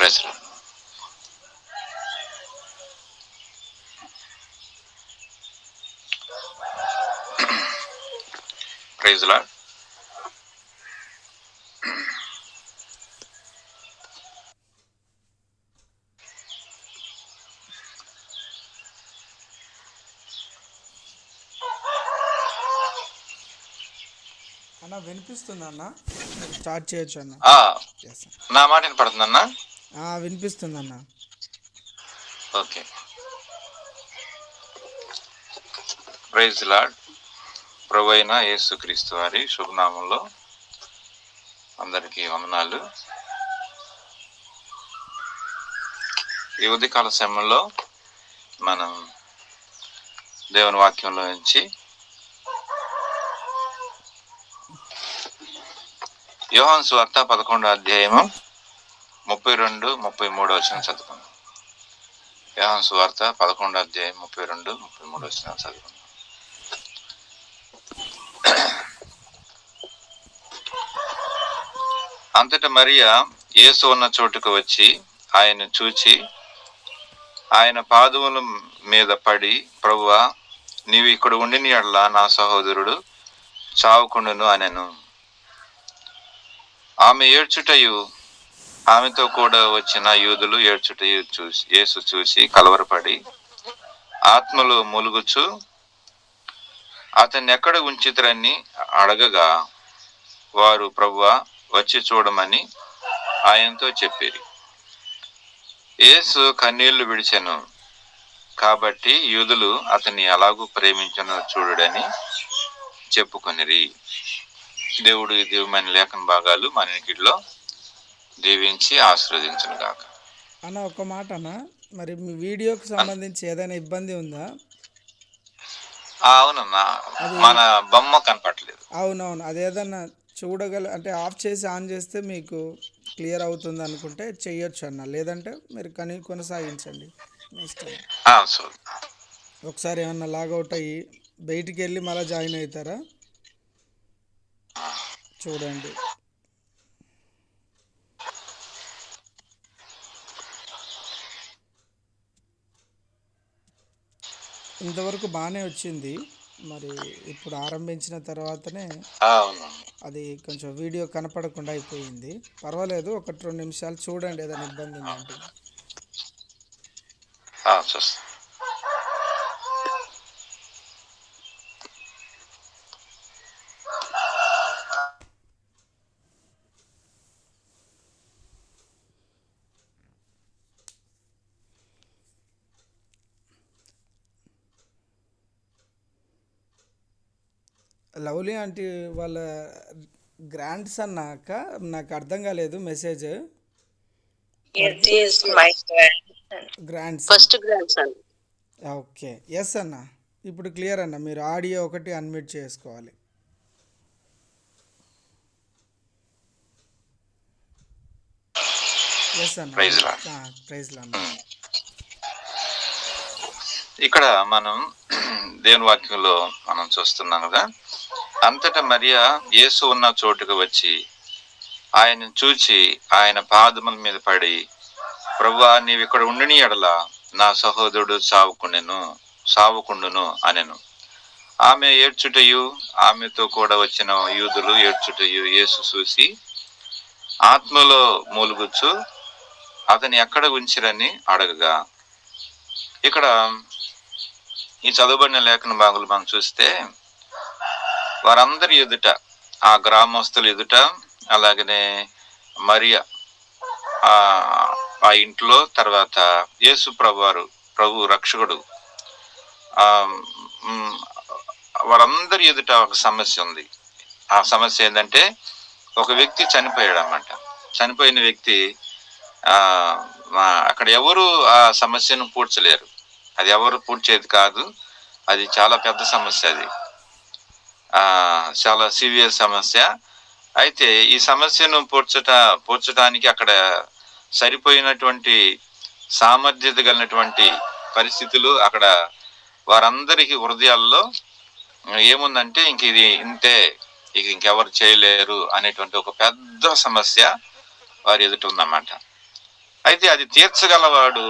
ప్రజలు praise lord. అన్న వినిపిస్తుంది అన్న, స్టార్ట్ చేయొచ్చు అన్న. నా మాట వినపడుతుందన్నా? వినిపిస్తుంది అన్న. Okay, praise lord. ప్రభు అయిన యేసుక్రీస్తు వారి శుభనామంలో అందరికీ వందనాలు. ఈ ఉదయకాల సమయంలో మనం దేవుని వాక్యంలో నుంచి యోహాను సువార్త 11వ అధ్యాయము 32-33 వచనం చదువుకుందాం. యోహాను సువార్త 11వ అధ్యాయం 32-33 వచనం చదువుకుందాం. అంతటా మరియా యేసు ఉన్న చోటుకు వచ్చి ఆయన చూచి ఆయన పాదముల మీద పడి, ప్రభువా, నీవు ఇక్కడ ఉండిన యెడల నా సహోదరుడు చావకుండును అనెను. ఆమె ఏడ్చుటయు ఆమెతో కూడా వచ్చిన యూదులు ఏడ్చుటయు చూసి యేసు చూసి కలవరపడి ఆత్మలో మూలుగుచు అతన్ని ఎక్కడ ఉంచితురని అడగగా, వారు ప్రభువా వచ్చి చూడమని ఆయనతో చెప్పిరి. యేసు కన్నీళ్లు విడిచెను. కాబట్టి యూదులు అతన్ని ఎలాగూ ప్రేమించను చూడడని చెప్పుకొనిరి. దేవుడు ఈ దివ్యమైన లేఖన భాగాలు మన ఇంటిలో దీవించి ఆశీర్వదించును గాక. అన్న ఒక మాట అన్న, మరి మీ వీడియోకి సంబంధించి ఏదైనా ఇబ్బంది ఉందా? అవునన్నా, మన బొమ్మ కనపట్లేదు. అవునవును, అదేదన్నా అంటే ఆఫ్ చేసి ఆన్ చేస్తే మీకు క్లియర్ అవుతుంది అనుకుంటే చెయ్యొచ్చు అన్న, లేదంటే మీరు కొనసాగించండి. నెక్స్ట్ ఒకసారి ఏమన్నా లాగౌట్ అయ్యి బయటికి వెళ్ళి మళ్ళీ జాయిన్ అవుతారా చూడండి. ఇంతవరకు బాగానే వచ్చింది, మరి ఇప్పుడు ఆరంభించిన తర్వాతనే అది కొంచెం వీడియో కనపడకుండా అయిపోయింది. పర్వాలేదు, 1-2 నిమిషాలు చూడండి, ఏదైనా ఇబ్బంది ఉందంటే. లవ్లీ ఆంటీ వాళ్ళ గ్రాండ్ సన్ అక్క, నాకు అర్థం కాలేదు message. Grandson. Okay, yes అన్న, ఇప్పుడు క్లియర్ అన్న. మీరు ఆడియో ఒకటి అన్మ్యూట్ చేసుకోవాలి. ఎస్ అన్న, ప్రైజ్ లార్డ్. ఇక్కడ మనం దేవుని వాక్యంలో మనం చూస్తున్నాం కదా. అంతటా మరియా యేసు ఉన్న చోటుకు వచ్చి ఆయన చూచి ఆయన పాదముల మీద పడి, ప్రభువా, నీవు ఇక్కడ ఉండిన యెడల నా సహోదరుడు సావుకుండును అనెను. ఆమె ఏడ్చుటయు ఆమెతో కూడా వచ్చిన యూదులు ఏడ్చుటయు యేసు చూసి ఆత్మలో మూలుగుచ్చు అతని ఎక్కడ ఉంచిరని అడగగా. ఇక్కడ ఈ చదువుబడిన లేఖన భాగాలు మనం చూస్తే వారందరి ఎదుట, ఆ గ్రామస్తుల ఎదుట, అలాగనే మరియా ఆ ఇంట్లో, తర్వాత యేసు ప్రభు రక్షకుడు, వారందరి ఎదుట ఒక సమస్య ఉంది. ఆ సమస్య ఏంటంటే, ఒక వ్యక్తి చనిపోయాడు అన్నమాట. చనిపోయిన వ్యక్తి అక్కడ ఎవరు ఆ సమస్యను పూడ్చలేరు. అది ఎవరు పూడ్చేది కాదు, అది చాలా పెద్ద సమస్య. అది చాలా సివియర్ సమస్య. అయితే ఈ సమస్యను పూడ్చడానికి అక్కడ సరిపోయినటువంటి సామర్థ్యత కలిగినటువంటి పరిస్థితులు అక్కడ వారందరికీ హృదయాల్లో ఏముందంటే, ఇంక ఇది ఇంతే, ఇంకెవరు చేయలేరు అనేటువంటి ఒక పెద్ద సమస్య వారి ఎదుట ఉందన్నమాట. అయితే అది తీర్చగలవాడు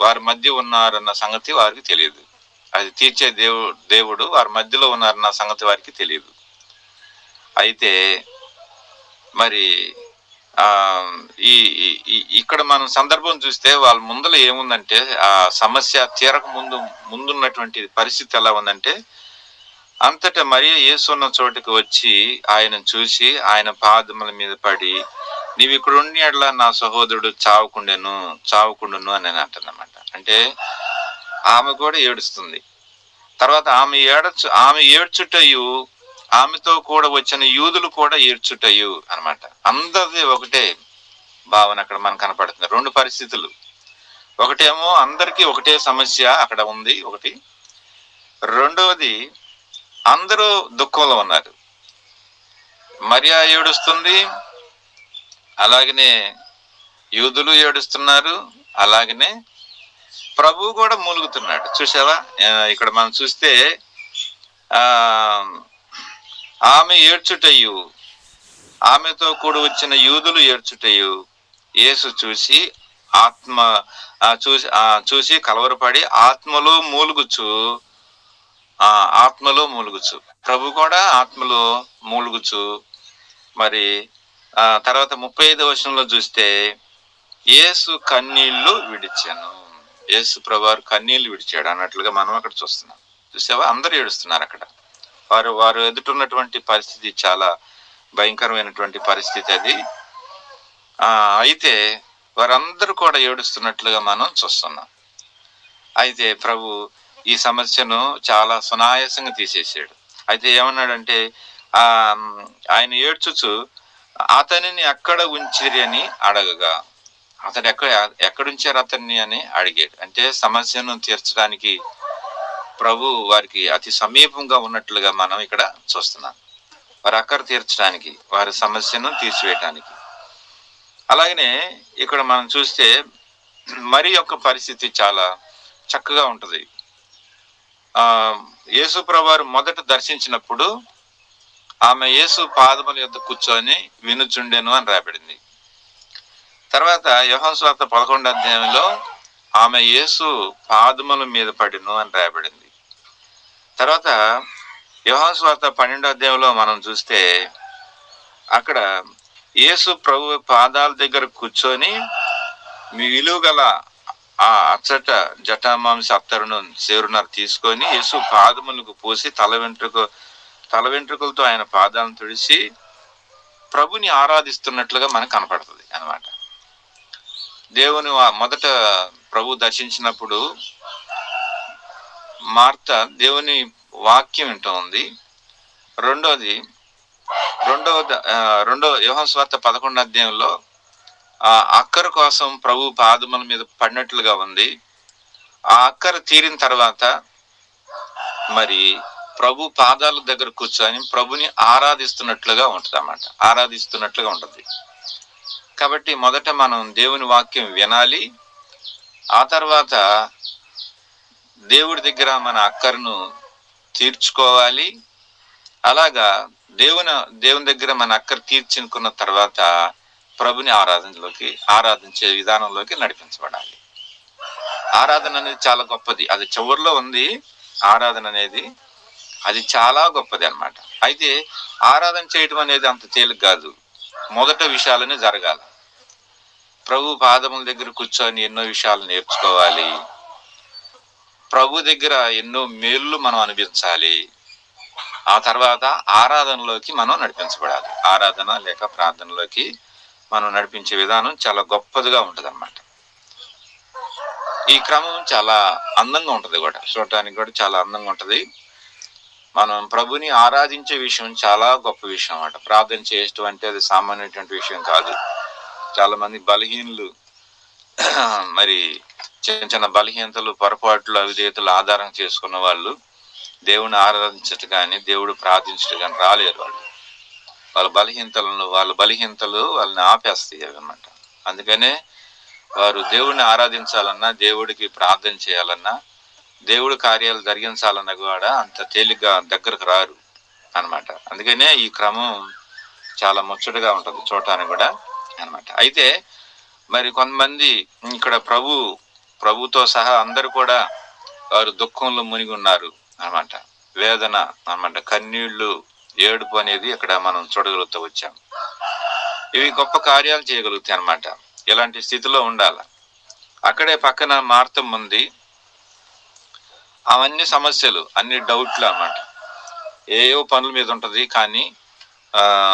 వారి మధ్య ఉన్నారన్న సంగతి వారికి తెలియదు. అది తీర్చే దేవుడు వారి మధ్యలో ఉన్నారన్న సంగతి వారికి తెలియదు. అయితే మరి ఆ ఈ ఇక్కడ మనం సందర్భం చూస్తే వాళ్ళ ముందర ఏముందంటే, ఆ సమస్య తీరక ముందున్నటువంటి పరిస్థితి ఎలా ఉందంటే, అంతటా మరియ యేసు ఉన్న చోటుకు వచ్చి ఆయన చూసి ఆయన పాదముల మీద పడి, నీవు ఇక్కడ ఉండి అట్లా నా సహోదరుడు చావకుండును అని అంటుందన్నమాట. అంటే ఆమె కూడా ఏడుస్తుంది. తర్వాత ఆమె ఏడ్చుటయు ఆమెతో కూడా వచ్చిన యూదులు కూడా ఏడ్చుటయు అన్నమాట. అందరిది ఒకటే భావన అక్కడ మనకు కనపడుతుంది. రెండు పరిస్థితులు. ఒకటేమో అందరికీ ఒకటే సమస్య అక్కడ ఉంది ఒకటి. రెండవది అందరూ దుఃఖంలో ఉన్నారు. మరియా ఏడుస్తుంది, అలాగనే యూదులు ఏడుస్తున్నారు, అలాగనే ప్రభు కూడా మూలుగుతున్నాడు. చూసావా, ఇక్కడ మనం చూస్తే ఆమె ఏడ్చుటయు ఆమెతో కూడి వచ్చిన యూదులు ఏడ్చుటయు యేసు చూసి చూసి కలవరపడి ఆత్మలో మూలుగుచు ప్రభు కూడా ఆత్మలో మూలుగుచు. మరి తర్వాత 35వ వచనంలో చూస్తే యేసు కన్నీళ్లు విడిచాను. యేసు ప్రభువారు కన్నీళ్లు విడిచాడు అన్నట్లుగా మనం అక్కడ చూస్తున్నాం. చూసావా, అందరూ ఏడుస్తున్నారు అక్కడ. వారు ఎదుటిన్నటువంటి పరిస్థితి చాలా భయంకరమైనటువంటి పరిస్థితి అది. అయితే వారందరూ కూడా ఏడుస్తున్నట్లుగా మనం చూస్తున్నాం. అయితే ప్రభు ఈ సమస్యను చాలా సునాయాసంగా తీసేసాడు. అయితే ఏమన్నాడంటే, ఆయన ఏడ్చుచు అతనిని ఎక్కడ ఉంచిరి అని అడగగా, అతడు ఎక్కడుంచారు అతన్ని అని అడిగాడు. అంటే సమస్యను తీర్చడానికి ప్రభు వారికి అతి సమీపంగా ఉన్నట్లుగా మనం ఇక్కడ చూస్తున్నాం. వారి అక్కర తీర్చడానికి, వారి సమస్యను తీసివేయటానికి. అలాగనే ఇక్కడ మనం చూస్తే మరి యొక్క పరిస్థితి చాలా చక్కగా ఉంటది. యేసు ప్రభువారు మొదట దర్శించినప్పుడు ఆమె యేసు పాదముల యొద్ద కూర్చొని వినుచుండెను అని రాబడింది. తర్వాత యోహాను సువార్త 11వ అధ్యాయంలో ఆమె యేసు పాదముల మీద పడిను అని రాయబడింది. తర్వాత యోహాను సువార్త 12వ అధ్యాయంలో మనం చూస్తే అక్కడ యేసు ప్రభు పాదాల దగ్గర కూర్చొని మీ విలువ గల ఆ అచ్చట జటామాంస అత్తరును సేరునరు తీసుకొని యేసు పాదములకు పోసి తల వెంట్రుకలతో ఆయన పాదాలను తుడిసి ప్రభుని ఆరాధిస్తున్నట్లుగా మనకు కనపడుతుంది అన్నమాట. దేవుని మొదట ప్రభు దర్శించినప్పుడు మార్త దేవుని వాక్యం వింటూ ఉంది. రెండో యోహాను సువార్త 11వ అధ్యాయంలో ఆ అక్కర కోసం ప్రభు పాదముల మీద పడినట్లుగా ఉంది. ఆ అక్కర తీరిన తర్వాత మరి ప్రభు పాదాల దగ్గర కూర్చొని ప్రభుని ఆరాధిస్తున్నట్లుగా ఉంటుంది. కాబట్టి మొదట మనం దేవుని వాక్యం వినాలి, ఆ తర్వాత దేవుడి దగ్గర మన అక్కరను తీర్చుకోవాలి. అలాగా దేవుని దగ్గర మన అక్కర తీర్చుకున్న తర్వాత ప్రభుని ఆరాధించే విధానంలోకి నడిపించబడాలి. ఆరాధన అనేది చాలా గొప్పది. అది చివరిలో ఉంది. ఆరాధన అనేది అది చాలా గొప్పది అన్నమాట. అయితే ఆరాధన చేయటం అనేది అంత తేలిక కాదు. మొదట విషయాలని జరగాలి. ప్రభు పాదముల దగ్గర కూర్చొని ఎన్నో విషయాలు నేర్చుకోవాలి. ప్రభు దగ్గర ఎన్నో మేళ్ళు మనం అనిపించాలి. ఆ తర్వాత ఆరాధనలోకి మనం నడిపించబడాలి. ఆరాధన లేక ప్రార్థనలోకి మనం నడిపించే విధానం చాలా గొప్పదిగా ఉంటది అన్నమాట. ఈ క్రమం చాలా అందంగా ఉంటది కూడా, చూడటానికి కూడా చాలా అందంగా ఉంటది. మనం ప్రభుని ఆరాధించే విషయం చాలా గొప్ప విషయం అన్నమాట. ప్రార్థన చేయటం అంటే అది సామాన్యమైనటువంటి విషయం కాదు. చాలా మంది బలహీనులు మరి చిన్న చిన్న బలహీనతలు, పొరపాట్లు, అవిధేయతలు ఆధారం చేసుకున్న వాళ్ళు దేవుని ఆరాధించటం కానీ దేవుడు ప్రార్థించటం కానీ రాలేరు. వాళ్ళ బలహీనతలు వాళ్ళని ఆపేస్తాయి అన్నమాట. అందుకనే వారు దేవుడిని ఆరాధించాలన్నా, దేవుడికి ప్రార్థన చేయాలన్నా, దేవుడి కార్యాలు జరిగించాలన్నా కూడా అంత తేలిగ్గా దగ్గరకు రారు అన్నమాట. అందుకనే ఈ క్రమం చాలా ముచ్చటగా ఉంటుంది చూడటానికి కూడా అన్నమాట. అయితే మరి కొంతమంది ఇక్కడ ప్రభుతో సహా అందరూ కూడా వారు దుఃఖంలో మునిగి ఉన్నారు అన్నమాట. వేదన అన్నమాట, కన్నీళ్లు, ఏడుపు అనేది ఇక్కడ మనం చూడగలుగుతూ వచ్చాం. ఇవి గొప్ప కార్యాలు చేయగలుగుతాయి అన్నమాట. ఇలాంటి స్థితిలో ఉండాలి. అక్కడే పక్కన మార్తమ్మ ఉంది. అవన్నీ సమస్యలు, అన్ని డౌట్లు అన్నమాట. ఏవో పనుల మీద ఉంటది, కానీ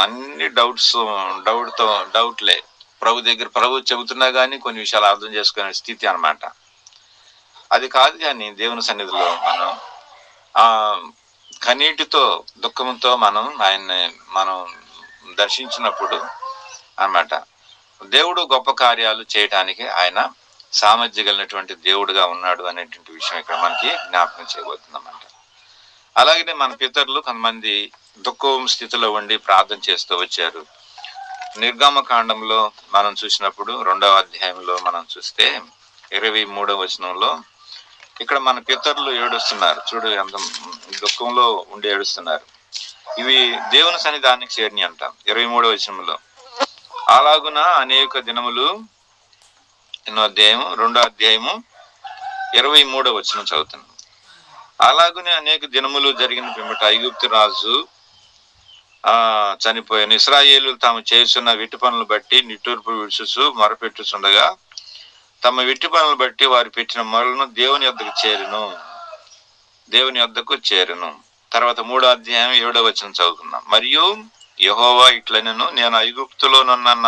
అన్ని డౌట్లే. ప్రభు చెబుతున్నా కానీ కొన్ని విషయాలు అర్థం చేసుకునే స్థితి అన్నమాట. అది కాదు, కానీ దేవుని సన్నిధిలో మనం కన్నీటితో, దుఃఖంతో ఆయన్ని మనం దర్శించినప్పుడు అన్నమాట, దేవుడు గొప్ప కార్యాలు చేయటానికి ఆయన సామర్థ్యం కలిగినటువంటి దేవుడుగా ఉన్నాడు అనేటువంటి విషయం ఇక్కడ మనకి జ్ఞాపకం చేయబోతుంది అన్నమాట. అలాగే మన పితరులు కొంతమంది దుఃఖం స్థితిలో ఉండి ప్రార్థన చేస్తూ వచ్చారు. నిర్గమకాండంలో మనం చూసినప్పుడు 2వ అధ్యాయంలో మనం చూస్తే 23వ వచనంలో ఇక్కడ మన పితరులు ఏడుస్తున్నారు. చూడు, ఎంత దుఃఖంలో ఉండి ఏడుస్తున్నారు. ఇవి దేవుని సన్నిధానికి చేరిని అంటాం. 23వ వచనంలో, అలాగున అనేక దినములు, 2వ అధ్యాయము 23వ వచనం చదువుతున్నాం. అలాగునే అనేక దినములు జరిగిన పిమ్మట ఐగుప్తు రాజు చనిపోయాను. ఇశ్రాయేలీయులు తాము చేస్తున్న విట్టి పనులు బట్టి నిట్టూర్పు విడుచుచు మొరపెట్టుచుండగా తమ విట్టి పనులు బట్టి వారు పెట్టిన మొరలను దేవుని యొద్దకు చేరును. తర్వాత 3వ అధ్యాయం 7వ వచనం చదువుకుందాం. మరియు యెహోవా ఇట్లనెను, నేను ఐగుప్తులోనున్న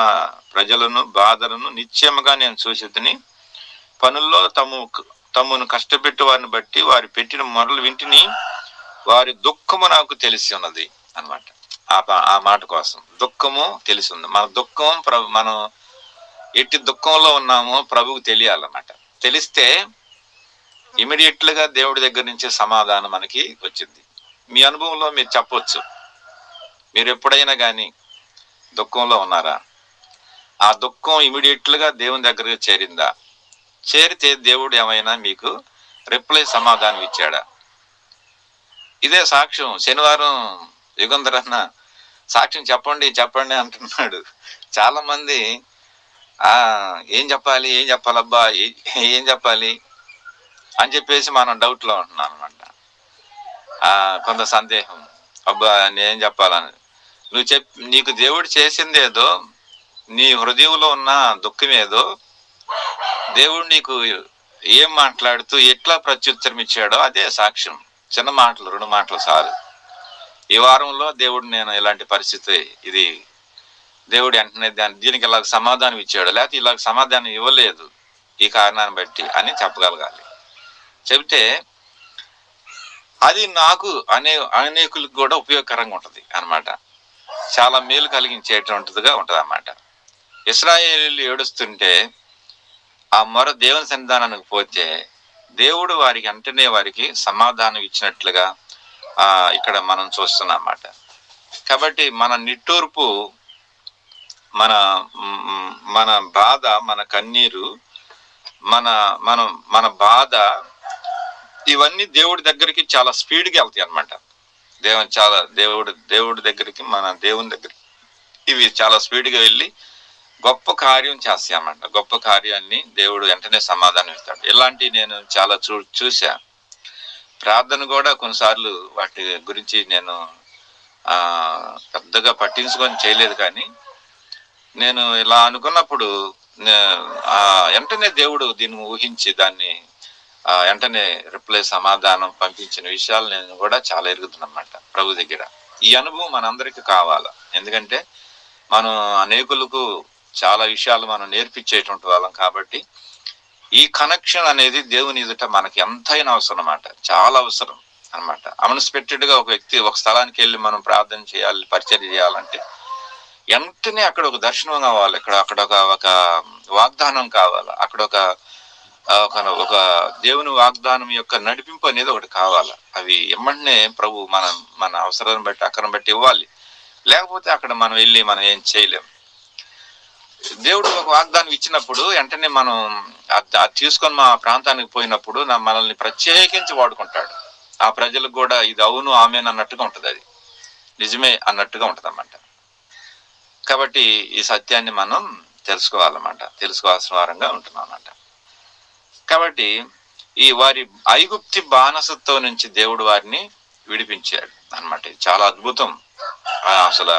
ప్రజలను బాధలను నిశ్చయముగా నేను చూసితిని. పనుల్లో తమను కష్టపెట్టి వారిని బట్టి వారి పెట్టిన మొరలు వింటిని, వారి దుఃఖము నాకు తెలిసి ఉన్నది అన్నమాట. ఆ మాట కోసం దుఃఖము తెలిసి ఉంది. మన దుఃఖం మనం ఎట్టి దుఃఖంలో ఉన్నామో ప్రభువుకు తెలియాలన్నమాట. తెలిస్తే ఇమీడియట్ గా దేవుడి దగ్గర నుంచి సమాధానం మనకి వచ్చింది. మీ అనుభవంలో మీరు చెప్పొచ్చు, మీరు ఎప్పుడైనా కానీ దుఃఖంలో ఉన్నారా? ఆ దుఃఖం ఇమీడియట్ గా దేవుని దగ్గరకు చేరిందా? చేరితే దేవుడు ఏమైనా మీకు సమాధానం ఇచ్చాడా? ఇదే సాక్ష్యం. శనివారం యుగంధర్ అన్న సాక్ష్యం చెప్పండి అంటున్నాడు. చాలా మంది ఏం చెప్పాలబ్బా, ఏం చెప్పాలి అని చెప్పేసి మనం డౌట్ లో ఉంటున్నాం అనమాట. కొంత సందేహం, అబ్బా నేనేం చెప్పాలని. నీకు దేవుడు చేసిందేదో, నీ హృదయంలో ఉన్న దుఃఖమేదో దేవుడు నీకు ఏం మాట్లాడుతూ ఎట్లా ప్రత్యుత్తరం ఇచ్చాడో అదే సాక్ష్యం. చిన్న మాటలు, 2 మాటలు చాలు. ఈ వారంలో దేవుడు నేను ఇలాంటి పరిస్థితి, ఇది దేవుడు వెంటనే దీనికి ఇలాగ సమాధానం ఇచ్చాడు, లేకపోతే ఇలాగ సమాధానం ఇవ్వలేదు ఈ కారణాన్ని బట్టి అని చెప్పగలగాలి. చెబితే అది నాకు అనేకులకు కూడా ఉపయోగకరంగా ఉంటది అన్నమాట. చాలా మేలు కలిగించేటువంటిదిగా ఉంటది అన్నమాట. ఇశ్రాయేలీయులు ఏడుస్తుంటే ఆ మొర దేవుని సన్నిధానానికి పోతే దేవుడు వారికి సమాధానం ఇచ్చినట్లుగా ఇక్కడ మనం చూస్తున్నాం అన్నమాట. కాబట్టి మన నిట్టూర్పు, మన బాధ, మన కన్నీరు, మన బాధ, ఇవన్నీ దేవుడి దగ్గరికి చాలా స్పీడ్గా వెళ్తాయి అన్నమాట. దేవుడి దగ్గరికి, మన దేవుని దగ్గరికి ఇవి చాలా స్పీడ్గా వెళ్ళి గొప్ప కార్యం చేస్తాయి అన్నమాట. గొప్ప కార్యాన్ని దేవుడు వెంటనే సమాధానం ఇస్తాడు. ఇలాంటి నేను చాలా చూసా. ప్రార్థన కూడా కొన్నిసార్లు వాటి గురించి నేను పెద్దగా పట్టించుకొని చేయలేదు, కానీ నేను ఇలా అనుకున్నప్పుడు వెంటనే దేవుడు దీన్ని ఊహించి దాన్ని వెంటనే సమాధానం పంపించిన విషయాలు నేను కూడా చాలా ఎరుగుతున్నమాట ప్రభు దగ్గర. ఈ అనుభవం మనందరికీ కావాలా. ఎందుకంటే మనం అనేకులకు చాలా విషయాలు మనం నేర్పించేటువంటి వాళ్ళం కాబట్టి ఈ కనెక్షన్ అనేది దేవుని ఎదుట మనకి ఎంతైనా అవసరం అన్నమాట. చాలా అవసరం అనమాట. అన్ఎక్స్పెక్టెడ్ గా ఒక వ్యక్తి ఒక స్థలానికి వెళ్ళి మనం ప్రార్థన చేయాలి, పరిచర్య చేయాలంటే వెంటనే అక్కడ ఒక దర్శనం కావాలి, అక్కడ ఒక వాగ్దానం కావాలి, అక్కడ ఒక దేవుని వాగ్దానం యొక్క నడిపింపు అనేది ఒకటి కావాలి. అవి ఎమ్మటనే ప్రభు మన అవసరాన్ని బట్టి అక్కడిని బట్టి ఇవ్వాలి. లేకపోతే అక్కడ మనం వెళ్ళి మనం ఏం చేయలేం. దేవుడు ఒక వాగ్దానం ఇచ్చినప్పుడు వెంటనే మనం అది తీసుకొని మా ప్రాంతానికి పోయినప్పుడు మనల్ని ప్రత్యేకించి వాడుకుంటాడు. ఆ ప్రజలకు కూడా ఇది అవును ఆమెన్ అన్నట్టుగా ఉంటది, అది నిజమే అన్నట్టుగా ఉంటది అన్నమాట. కాబట్టి ఈ సత్యాన్ని మనం తెలుసుకోవాలన్నమాట. తెలుసుకోవాల్సిన వారంగా ఉంటున్నాం అన్నమాట. కాబట్టి ఈ వారి ఐగుప్తి బానిసత్వం నుంచి దేవుడు వారిని విడిపించాడు అన్నమాట. ఇది చాలా అద్భుతం. అసలు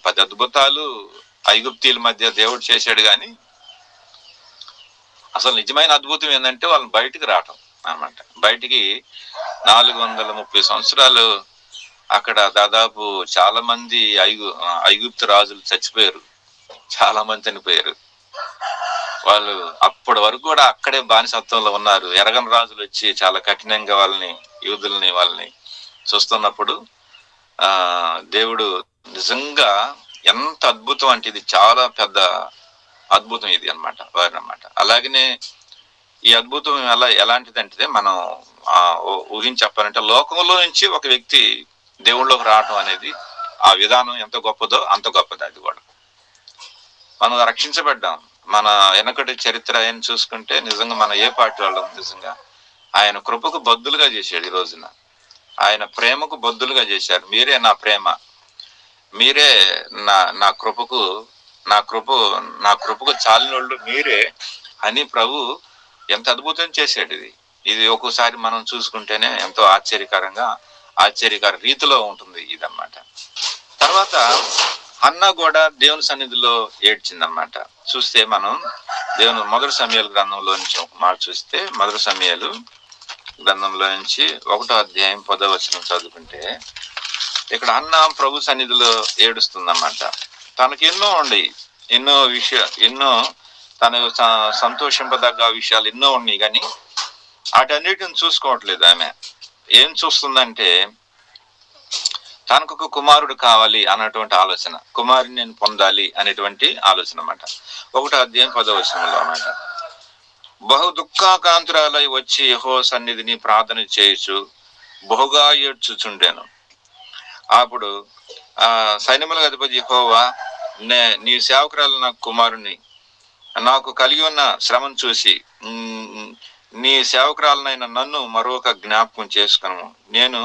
10 అద్భుతాలు ఐగుప్తీల మధ్య దేవుడు చేశాడు, కానీ అసలు నిజమైన అద్భుతం ఏంటంటే వాళ్ళని బయటికి రావటం అన్నమాట. బయటికి 430 సంవత్సరాలు అక్కడ దాదాపు చాలా మంది ఐగుప్తు రాజులు చచ్చిపోయారు, చాలా మంది చనిపోయారు. వాళ్ళు అప్పటి వరకు కూడా అక్కడే బానిసత్వంలో ఉన్నారు. ఎరగని రాజులు వచ్చి చాలా కఠినంగా వాళ్ళని చూస్తున్నప్పుడు దేవుడు నిజంగా ఎంత అద్భుతం అంటే, ఇది చాలా పెద్ద అద్భుతం ఇది అన్నమాట. అలాగనే ఈ అద్భుతం ఎలాంటిదంటే మనం ఊహించి చెప్పాలంటే, లోకంలో నుంచి ఒక వ్యక్తి దేవుళ్ళలోకి రావటం అనేది ఆ విధానం ఎంత గొప్పదో అంత గొప్పది. అది కూడా మనం రక్షించబడ్డాం. మన వెనకటి చరిత్ర ఆయన చూసుకుంటే నిజంగా మన ఏ పార్టీ వాళ్ళం నిజంగా ఆయన కృపకు బద్దులుగా చేశాడు. ఈ రోజున ఆయన ప్రేమకు బద్దులుగా చేశారు. మీరే నా ప్రేమ, మీరే నా కృపకు చాలినోళ్ళు మీరే అని ప్రభు ఎంత అద్భుతం చేశాడు. ఇది ఒక్కోసారి మనం చూసుకుంటేనే ఎంతో ఆశ్చర్యకర రీతిలో ఉంటుంది ఇదన్నమాట. తర్వాత హన్నా కూడా దేవుని సన్నిధిలో ఏడ్చిందన్నమాట. చూస్తే మనం దేవుని మొదటి సమయాల గ్రంథంలో నుంచి ఒక మాట చూస్తే, మొదటి సమయాలు గ్రంథంలో నుంచి 1వ అధ్యాయం 10వ వచనం చదువుకుంటే, ఇక్కడ హన్నా ప్రభు సన్నిధిలో ఏడుస్తుందన్నమాట. తనకి ఎన్నో తనకు సంతోషింపదగ్గ విషయాలు ఎన్నో ఉన్నాయి, కానీ వాటన్నిటిని చూసుకోవట్లేదు. ఆమె ఏం చూస్తుందంటే, తనకు ఒక కుమారుడు కావాలి అన్నటువంటి ఆలోచన, కుమారుని నేను పొందాలి అనేటువంటి ఆలోచన అన్నమాట. 1వ అధ్యాయం 10వ వచనంలో అన్నమాట. బహు దుఃఖాకాంతురాలై వచ్చి యెహోవా సన్నిధిని ప్రార్థన చేయొచ్చు బహుగా ఏడ్చుచుండెను. అప్పుడు సైన్యములకు అధిపతి యెహోవా, నీ సేవకురాలు నా కుమారుని నాకు కలిగి ఉన్న శ్రమను చూసి నీ సేవకురాలనైన నన్ను మరొక జ్ఞాపకం చేసుకును. నేను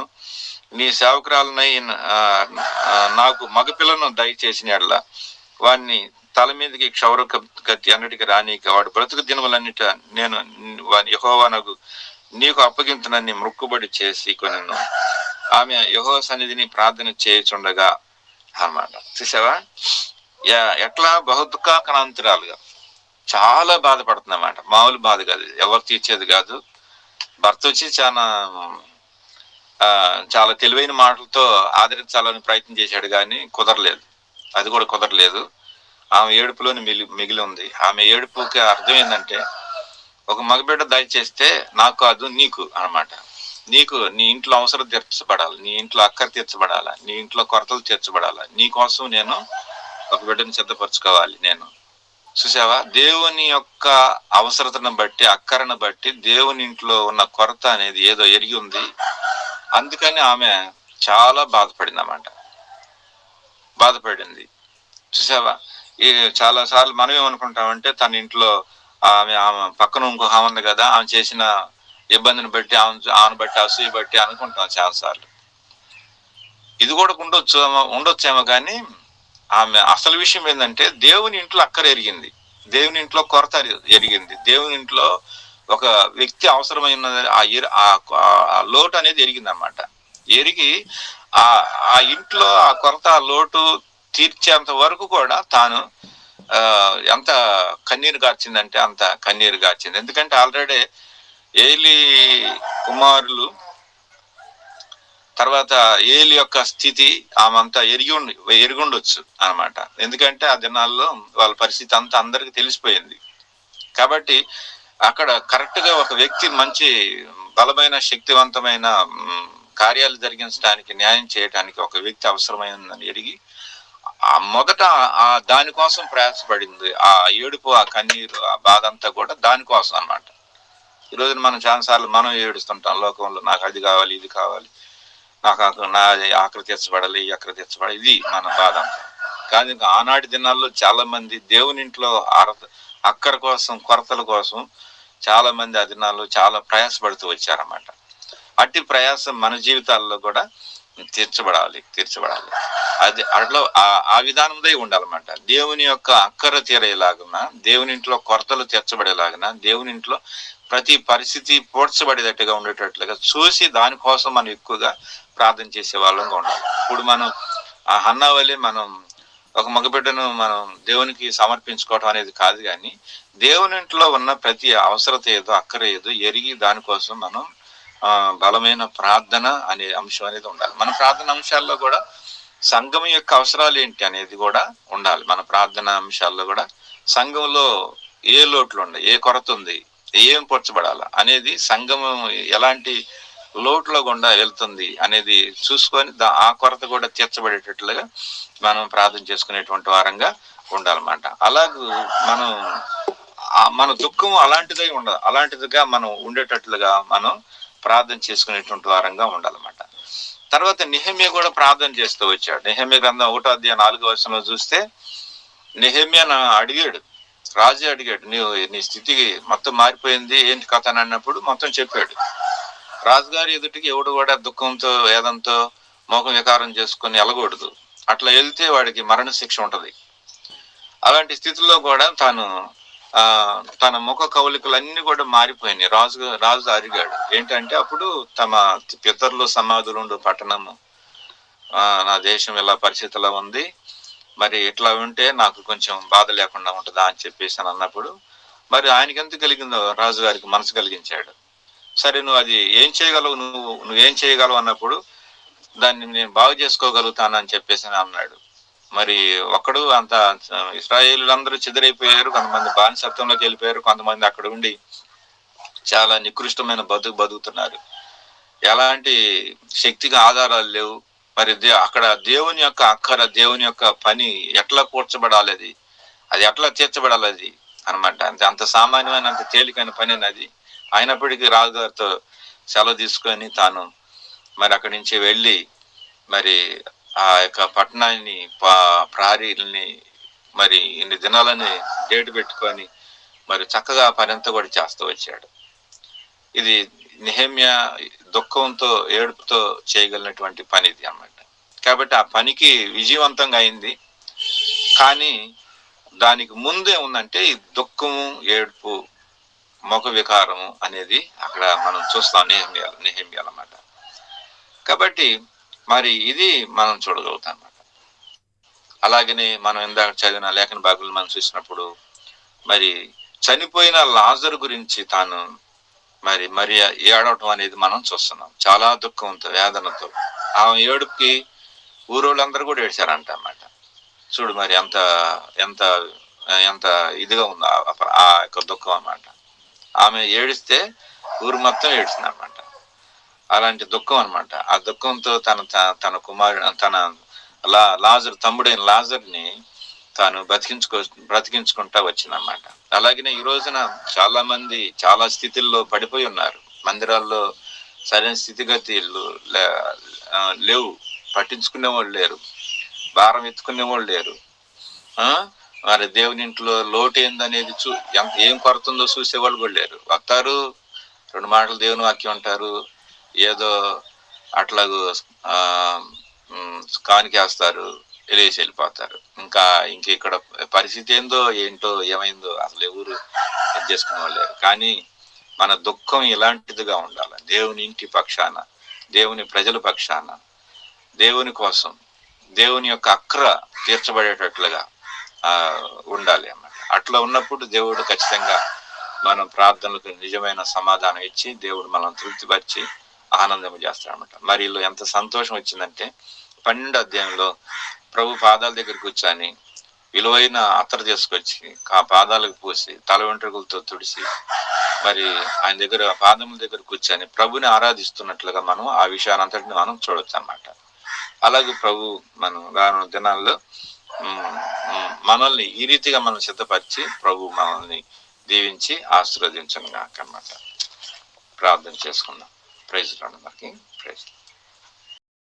నీ సేవకురాలనై నాకు మగపిల్లను దయచేసిన ఎడల వాడిని తల మీదకి క్షౌర కత్తి అన్నిటికీ రానీక వాడు బ్రతుకు దినములన్నిట నేను యెహోవానకు నీకు అప్పగింతునని మొక్కుబడి చేసి కొనెను. ఆమె యెహోవా సన్నిధిని ప్రార్థన చేయుచుండగా అన్నమాట. చూసావా ఎట్లా బహుదుఃఖాక్రాంతురాలుగా చాలా బాధపడుతుంది అన్నమాట. మామూలు బాధ కాదు, ఎవరు తీర్చేది కాదు. భర్త వచ్చి చాలా తెలివైన మాటలతో ఆదరించాలని ప్రయత్నం చేశాడు, కానీ కుదరలేదు. అది కూడా కుదరలేదు. ఆమె ఏడుపులోని మిగిలి ఉంది. ఆమె ఏడుపుకి అర్థం ఏంటంటే, ఒక మగబిడ్డ దయచేస్తే నాకు కాదు నీకు అన్నమాట. నీకు నీ ఇంట్లో అవసరం తీర్చబడాలి, నీ ఇంట్లో అక్కర తీర్చబడాలా, నీ ఇంట్లో కొరతలు తీర్చబడాలా, నీ కోసం నేను ఒక బిడ్డను సిద్ధపరచుకోవాలి. నేను చూసావా, దేవుని యొక్క అవసరతను బట్టి, అక్కరను బట్టి దేవుని ఇంట్లో ఉన్న కొరత అనేది ఏదో ఎరిగి ఉంది. అందుకని ఆమె చాలా బాధపడింది. చూసావా, చాలా సార్లు మనం ఏమనుకుంటామంటే, తన ఇంట్లో ఆమె పక్కన ఇంకొక ఆమె ఉంది కదా, ఆమె చేసిన ఇబ్బందిని బట్టి ఆమెను బట్టి అసూయ బట్టి అనుకుంటాం చాలా సార్లు. ఇది కూడా ఉండొచ్చేమో, కానీ ఆమె అసలు విషయం ఏంటంటే, దేవుని ఇంట్లో అక్కర ఎరిగింది, దేవుని ఇంట్లో కొరత ఎరిగింది, దేవుని ఇంట్లో ఒక వ్యక్తి అవసరమైన ఆ లోటు అనేది ఎరిగింది అన్నమాట. ఎరిగి ఆ ఇంట్లో ఆ కొరత, ఆ లోటు తీర్చేంత వరకు కూడా తాను ఎంత కన్నీరు గార్చిందంటే అంత కన్నీరు గార్చింది. ఎందుకంటే ఆల్రెడీ ఏలి కుమారులు తర్వాత ఏలి యొక్క స్థితి ఆమె అంతా ఎరిగుండొచ్చు అన్నమాట. ఎందుకంటే ఆ దినాల్లో వాళ్ళ పరిస్థితి అంతా అందరికి తెలిసిపోయింది. కాబట్టి అక్కడ కరెక్ట్ గా ఒక వ్యక్తి మంచి బలమైన శక్తివంతమైన కార్యాలు జరిగించడానికి, న్యాయం చేయడానికి ఒక వ్యక్తి అవసరమైందని ఎరిగి మొదట దానికోసం ప్రయాసపడింది. ఆ ఏడుపు, ఆ కన్నీరు, ఆ బాధ అంతా కూడా దానికోసం అన్నమాట. ఈ రోజున మనం చాలాసార్లు మనం ఏడుస్తుంటాం లోకంలో, నాకు అది కావాలి, ఇది కావాలి, నాకు నా ఆకలి తీర్చబడాలి, ఈ ఆకలి తీర్చబడాలి, ఇది మన బాధ అంతా. కానీ ఆనాటి దినాల్లో చాలా మంది దేవుని ఇంట్లో అక్కర కోసం, కొరతల కోసం చాలా మంది ఆ దినాల్లో చాలా ప్రయాసపడుతూ వచ్చారన్నమాట. అట్టి ప్రయాసం మన జీవితాల్లో కూడా తీర్చబడాలి. అది అట్లా ఆ విధానంలో ఉండాలన్నమాట. దేవుని యొక్క అక్కర తీరేలాగున, దేవుని ఇంట్లో కొరతలు తీర్చబడేలాగున, దేవుని ఇంట్లో ప్రతి పరిస్థితి పోడ్చబడేటట్టుగా ఉండేటట్లుగా చూసి దానికోసం మనం ఎక్కువగా ప్రార్థన చేసే వాళ్ళంగా ఉండాలి. ఇప్పుడు మనం ఆ హన్నా వల్లే మనం ఒక మగబిడ్డను మనం దేవునికి సమర్పించుకోవటం అనేది కాదు, కానీ దేవుని ఇంట్లో ఉన్న ప్రతి అవసరత ఏదో అక్కర ఏదో ఎరిగి దానికోసం మనం బలమైన ప్రార్థన అనే అంశం అనేది ఉండాలి. మన ప్రార్థన అంశాల్లో కూడా సంఘం యొక్క అవసరాలు ఏంటి అనేది కూడా ఉండాలి. మన ప్రార్థన అంశాల్లో కూడా సంఘంలో ఏ లోట్లు ఉన్నాయి, ఏ కొరత ఉంది, ఏం పొరచబడాల అనేది, సంఘం ఎలాంటి లోటులో గుండా వెళ్తుంది అనేది చూసుకొని ఆ కొరత కూడా తీర్చబడేటట్లుగా మనం ప్రార్థన చేసుకునేటువంటి వారంగా ఉండాలన్నమాట. అలాగే మనం మన దుఃఖం అలాంటిదిగా మనం ఉండేటట్లుగా మనం ప్రార్థన చేసుకునేటువంటి వారంగా ఉండాలన్నమాట. తర్వాత నెహెమ్యా కూడా ప్రార్థన చేస్తూ వచ్చాడు. నెహెమ్యా గ్రంథం 1వ అధ్యాయం 4వ వచనంలో చూస్తే నెహెమ్యా అడిగాడు, రాజు అడిగాడు, నీ స్థితి మొత్తం మారిపోయింది, ఏంటి కథ అని అన్నప్పుడు మొత్తం చెప్పాడు. రాజుగారి ఎదుటికి ఎవడు కూడా దుఃఖంతో వేదంతో మోహం వికారం చేసుకుని వెళ్ళకూడదు. అట్లా వెళ్తే వాడికి మరణ శిక్ష ఉంటది. అలాంటి స్థితిలో కూడా తన ముఖ కవలికలన్నీ కూడా మారిపోయినాయి. రాజు అడిగాడు ఏంటంటే, అప్పుడు తమ పితరులు సమాధులు ఉండు పట్టణము, నా దేశం ఇలా పరిస్థితిలో ఉంది, మరి ఇట్లా ఉంటే నాకు కొంచెం బాధ లేకుండా ఉంటుందా అని చెప్పేసి అని అన్నప్పుడు, మరి ఆయనకి ఎంత కలిగిందో రాజుగారికి మనసు కలిగించాడు. సరే, నువ్వు అది ఏం చేయగలవు, నువ్వేం చేయగలవు అన్నప్పుడు, దాన్ని నేను బాగు చేసుకోగలుగుతాను అని చెప్పేసి అన్నాడు. మరి ఒక్కడు అంత ఇశ్రాయేలులందరూ చెదిరైపోయారు, కొంతమంది బానిసత్వంలోకి వెళ్ళిపోయారు, కొంతమంది అక్కడ ఉండి చాలా నికృష్టమైన బతుకుతున్నారు. ఎలాంటి శక్తిగా ఆధారాలు లేవు. మరి అక్కడ దేవుని యొక్క అక్కర, దేవుని యొక్క పని ఎట్లా కూర్చబడాలి, అది ఎట్లా తీర్చబడాలి అది అనమాట. అంత సామాన్యమైన, అంత తేలికైన పని అది. అయినప్పటికీ రాజుగారితో సెలవు తీసుకొని తాను మరి అక్కడి నుంచి వెళ్ళి మరి ఆ యొక్క పట్టణాన్ని ప్రారీల్ని మరి ఇన్ని దినాలని డేట్ పెట్టుకొని మరి చక్కగా పని అంతా కూడా చేస్తూ వచ్చాడు. ఇది నెహెమ్యా దుఃఖంతో ఏడుపుతో చేయగలిగినటువంటి పని ఇది అన్నమాట. కాబట్టి ఆ పనికి విజయవంతంగా అయింది. కానీ దానికి ముందే ఉందంటే ఈ దుఃఖము, ఏడుపు, ముఖ వికారము అనేది అక్కడ మనం చూస్తాం నెహెమ్యా అన్నమాట. కాబట్టి మరి ఇది మనం చూడగలుగుతాం అన్నమాట. అలాగనే మనం ఇందాక చదివిన లేఖన భాగంలో మనం చూసినప్పుడు మరి చనిపోయిన లాజరు గురించి తాను మరి ఏడవటం అనేది మనం చూస్తున్నాం. చాలా దుఃఖంతో, వేదనతో. ఆ ఏడుపుకి ఊరోళ్ళందరూ కూడా ఏడ్చారంట అన్నమాట. చూడు మరి ఎంత ఎంత ఎంత ఇదిగా ఉందో ఆ యొక్క దుఃఖం అన్నమాట. ఆమె ఏడిస్తే ఊరు మొత్తం ఏడిచింది అనమాట. అలాంటి దుఃఖం అనమాట. ఆ దుఃఖంతో తన కుమారుడు, తన లాజరు, తమ్ముడైన లాజర్ని తాను బ్రతికించుకుంటా వచ్చిందన్నమాట. అలాగనే ఈ రోజున చాలా మంది చాలా స్థితిల్లో పడిపోయి ఉన్నారు. మందిరాల్లో సరైన స్థితిగతులు లేవు, పట్టించుకునే వాళ్ళు లేరు, భారం ఎత్తుకునే వాళ్ళు లేరు. మరి దేవుని ఇంట్లో లోటు ఏందనేది ఏం కొరత ఉందో చూసేవాళ్ళు కూడా లేరు. వస్తారు, 2 మాటలు దేవుని వాక్యం అంటారు, ఏదో అట్లాగూ కానికేస్తారు, వెళ్ళేసి వెళ్ళిపోతారు. ఇంక ఇక్కడ పరిస్థితి ఏంటో ఏమైందో అసలు ఎవరు చేసుకునే వాళ్ళు లేరు. కానీ మన దుఃఖం ఇలాంటిదిగా ఉండాలి. దేవుని ఇంటి పక్షాన, దేవుని ప్రజల పక్షాన, దేవుని కోసం, దేవుని యొక్క అక్ర తీర్చబడేటట్లుగా ఉండాలి అన్నమాట. అట్లా ఉన్నప్పుడు దేవుడు ఖచ్చితంగా మనం ప్రార్థనలకు నిజమైన సమాధానం ఇచ్చి దేవుడు మనం తృప్తిపరిచి ఆనందం చేస్తాడనమాట. మరి వీళ్ళు ఎంత సంతోషం వచ్చిందంటే 12వ అధ్యాయంలో ప్రభు పాదాల దగ్గర కూర్చొని విలువైన అత్తరు తీసుకొచ్చి ఆ పాదాలకు పూసి తల వెంట్రుకలతో తుడిసి మరి ఆయన దగ్గర పాదముల దగ్గర కూర్చొని ప్రభుని ఆరాధిస్తున్నట్లుగా మనం ఆ విషయాన్ని అంతటిని మనం చూడొచ్చు అన్నమాట. అలాగే ప్రభు మనం రానున్న దినాల్లో మనల్ని ఈ రీతిగా మనం సిద్ధపరిచి ప్రభు మనల్ని దీవించి ఆశీర్వదించను గాక అన్నమాట. ప్రార్థన చేసుకుందాం. Praise Lord. మనకి ప్రైజ్.